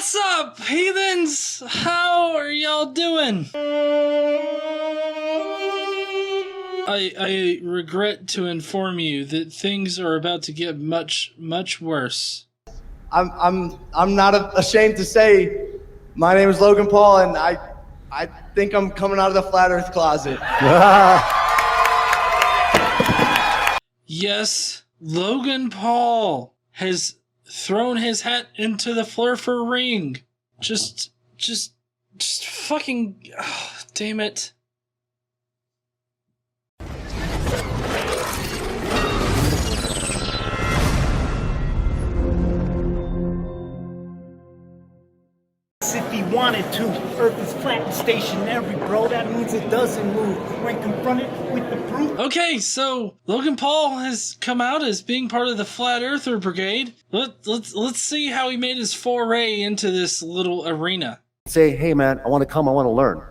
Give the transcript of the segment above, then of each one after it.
What's up, heathens? How are y'all doing? I regret to inform you that things are about to get much, much worse. I'm not ashamed to say my name is Logan Paul, and I think I'm coming out of the flat earth closet. Yes, Logan Paul has thrown his hat into the flurfer ring. Just fucking, oh, damn it. If he wanted to, Earth is flat and stationary, bro. That means it doesn't move. When confronted with the proof. Okay, so Logan Paul has come out as being part of the Flat Earther Brigade. Let's see how he made his foray into this little arena. Say, hey man, I want to come, I want to learn.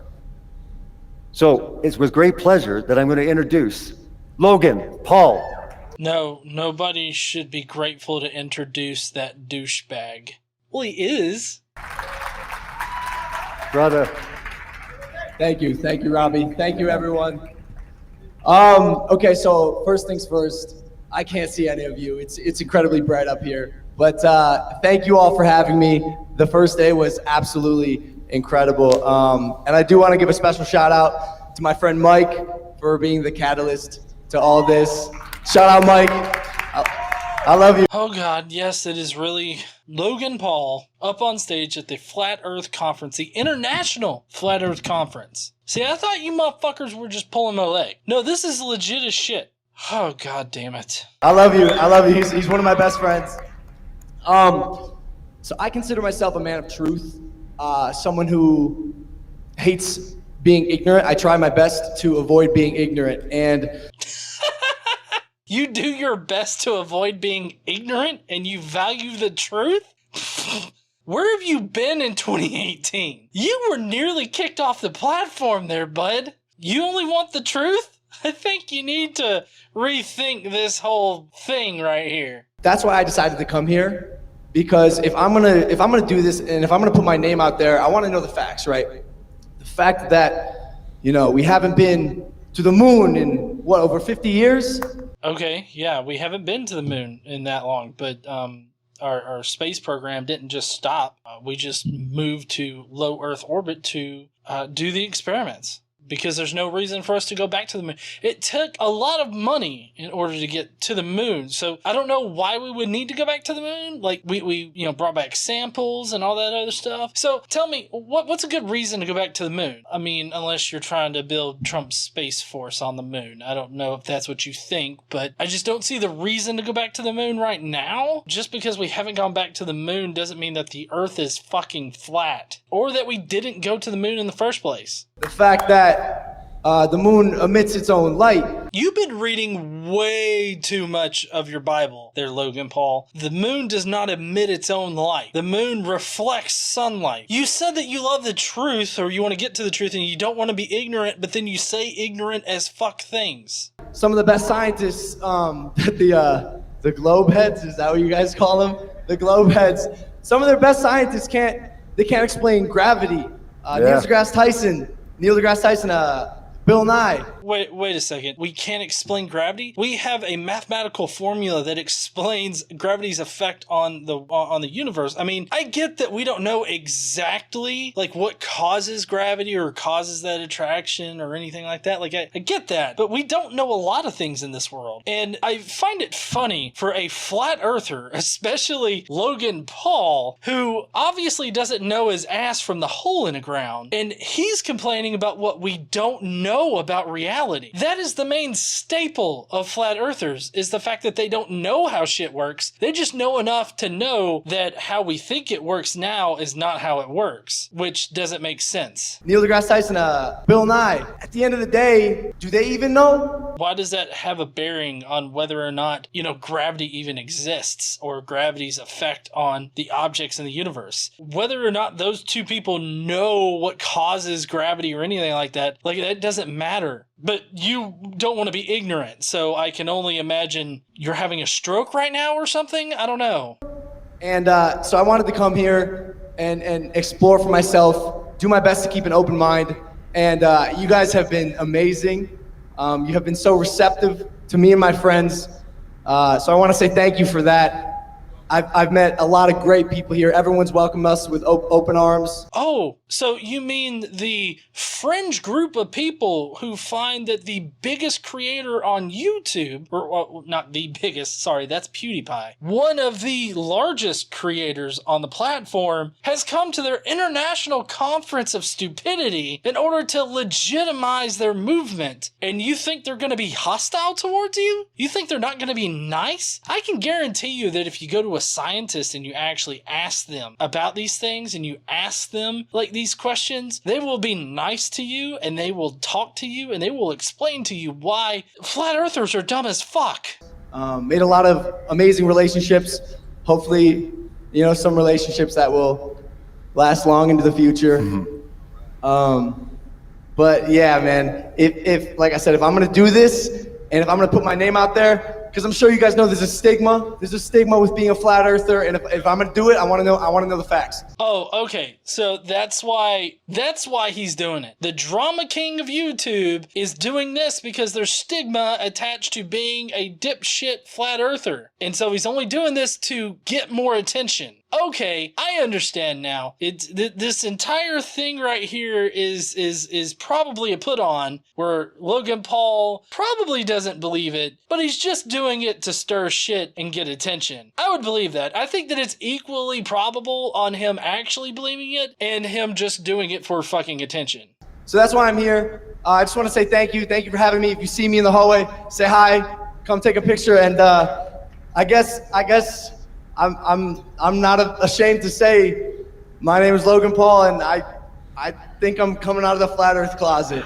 So it's with great pleasure that I'm going to introduce Logan Paul. No, nobody should be grateful to introduce that douchebag. Well, he is. Brother. Thank you, Robbie. Thank you, everyone. Okay, so first things first, I can't see any of you. It's incredibly bright up here. But thank you all for having me. The first day was absolutely incredible. And I do want to give a special shout out to my friend Mike for being the catalyst to all this. Shout out, Mike. I love you. Oh God, yes, it is really Logan Paul up on stage at the Flat Earth Conference, the International Flat Earth Conference. See, I thought you motherfuckers were just pulling my leg. No, this is legit as shit. Oh God damn it. I love you. He's one of my best friends. So I consider myself a man of truth, someone who hates being ignorant. I try my best to avoid being ignorant, and you do your best to avoid being ignorant and you value the truth? Where have you been in 2018? You were nearly kicked off the platform there, bud. You only want the truth? I think you need to rethink this whole thing right here. That's why I decided to come here, because if I'm gonna do this and if I'm gonna put my name out there, I want to know the facts, right? The fact that, you know, we haven't been to the moon in what, over 50 years? Okay, yeah, we haven't been to the moon in that long, but our space program didn't just stop. We just moved to low Earth orbit to do the experiments, because there's no reason for us to go back to the moon. It took a lot of money in order to get to the moon, so I don't know why we would need to go back to the moon. Like, we brought back samples and all that other stuff. So tell me, what's a good reason to go back to the moon? I mean, unless you're trying to build Trump's Space Force on the moon. I don't know if that's what you think, but I just don't see the reason to go back to the moon right now. Just because we haven't gone back to the moon doesn't mean that the Earth is fucking flat, or that we didn't go to the moon in the first place. The fact that the moon emits its own light. You've been reading way too much of your Bible there, Logan Paul. The moon does not emit its own light. The moon reflects sunlight. You said that you love the truth, or you want to get to the truth, and you don't want to be ignorant, but then you say ignorant as fuck things. Some of the best scientists, the globe heads, is that what you guys call them? The globe heads. Some of their best scientists can't explain gravity. Neil deGrasse Tyson, Bill Nye. Wait a second. We can't explain gravity? We have a mathematical formula that explains gravity's effect on the universe. I mean, I get that we don't know exactly like what causes gravity or causes that attraction or anything like that. Like, I get that, but we don't know a lot of things in this world. And I find it funny for a flat earther, especially Logan Paul, who obviously doesn't know his ass from the hole in the ground, and he's complaining about what we don't know about reality. That is the main staple of flat earthers, is the fact that they don't know how shit works. They just know enough to know that how we think it works now is not how it works, which doesn't make sense. Neil deGrasse Tyson, Bill Nye. At the end of the day, do they even know? Why does that have a bearing on whether or not, gravity even exists, or gravity's effect on the objects in the universe? Whether or not those two people know what causes gravity or anything like that doesn't matter. But you don't want to be ignorant, so I can only imagine you're having a stroke right now or something? I don't know. And so I wanted to come here and explore for myself, do my best to keep an open mind. And you guys have been amazing. You have been so receptive to me and my friends. So I want to say thank you for that. I've met a lot of great people here. Everyone's welcomed us with open arms. Oh, so you mean the fringe group of people who find that the biggest creator on YouTube, or not the biggest, sorry, that's PewDiePie, one of the largest creators on the platform, has come to their international conference of stupidity in order to legitimize their movement. And you think they're going to be hostile towards you? You think they're not going to be nice? I can guarantee you that if you go to a scientist and you actually ask them about these things and you ask them like these questions, they will be nice to you and they will talk to you and they will explain to you why flat earthers are dumb as fuck. Made a lot of amazing relationships. Hopefully, you know, some relationships that will last long into the future. But yeah, man, if like I said, if I'm gonna do this and if I'm gonna put my name out there, because I'm sure you guys know there's a stigma. There's a stigma with being a flat earther, and if I'm gonna do it, I want to know the facts. Oh, okay. So that's why he's doing it. The drama king of YouTube is doing this because there's stigma attached to being a dipshit flat earther. And so he's only doing this to get more attention. Okay, I understand now. This entire thing right here is probably a put on where Logan Paul probably doesn't believe it, but he's just doing it to stir shit and get attention. I would believe that. I think that it's equally probable on him actually believing it and him just doing it for fucking attention. So that's why I'm here. I just want to say thank you. Thank you for having me. If you see me in the hallway, say hi. Come take a picture. And I guess I'm not ashamed to say my name is Logan Paul, and I think I'm coming out of the flat earth closet.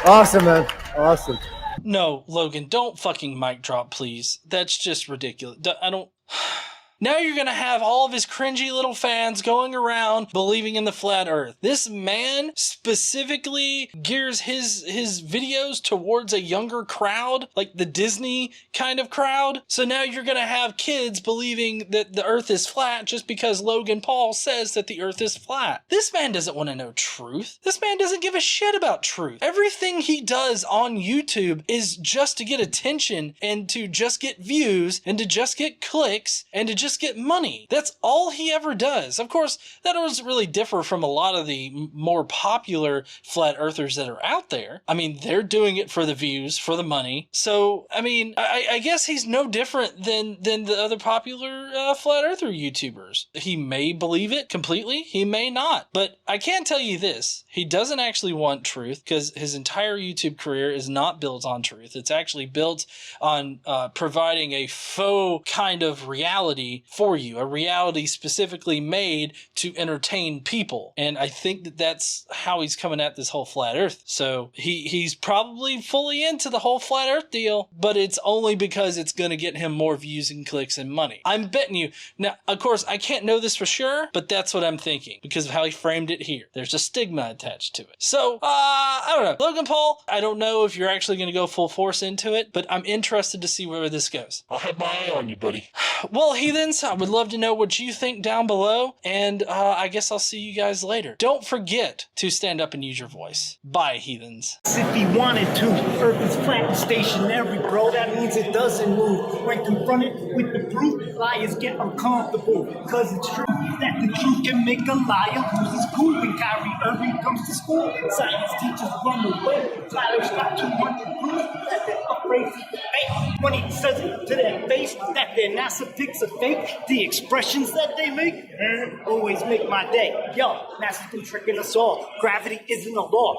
Awesome, man. Awesome. No, Logan, don't fucking mic drop, please. That's just ridiculous. I don't... Now you're going to have all of his cringy little fans going around believing in the flat earth. This man specifically gears his videos towards a younger crowd, like the Disney kind of crowd. So now you're going to have kids believing that the earth is flat just because Logan Paul says that the earth is flat. This man doesn't want to know truth. This man doesn't give a shit about truth. Everything he does on YouTube is just to get attention and to just get views and to just get clicks and to just get money. That's all he ever does. Of course, that doesn't really differ from a lot of the more popular flat earthers that are out there. I mean, they're doing it for the views, for the money. So, I mean, I guess he's no different than the other popular flat earther YouTubers. He may believe it completely. He may not. But I can tell you this. He doesn't actually want truth because his entire YouTube career is not built on truth. It's actually built on providing a faux kind of reality for you, a reality specifically made to entertain people. And I think that that's how he's coming at this whole flat earth. So he's probably fully into the whole flat earth deal, but it's only because it's going to get him more views and clicks and money. I'm betting you. Now, of course, I can't know this for sure, but that's what I'm thinking because of how he framed it here. There's a stigma attached to it. So, I don't know. Logan Paul, I don't know if you're actually going to go full force into it, but I'm interested to see where this goes. I'll have my eye on you, buddy. Well, heathens, I would love to know what you think down below, and I guess I'll see you guys later. Don't forget to stand up and use your voice. Bye, heathens. If he wanted to, Earth is flat and stationary, bro. That means it doesn't move. When confronted with the proof, liars get uncomfortable. Cause it's true that the truth can make a liar lose his cool. When Kyrie Irving comes to school, science teachers run away. Flyers got 200 proof that they're afraid to debate. When he says it to their face that their NASA pics are fake, the expressions that they make always make my day. Yo, NASA's been tricking us all. Gravity isn't a law.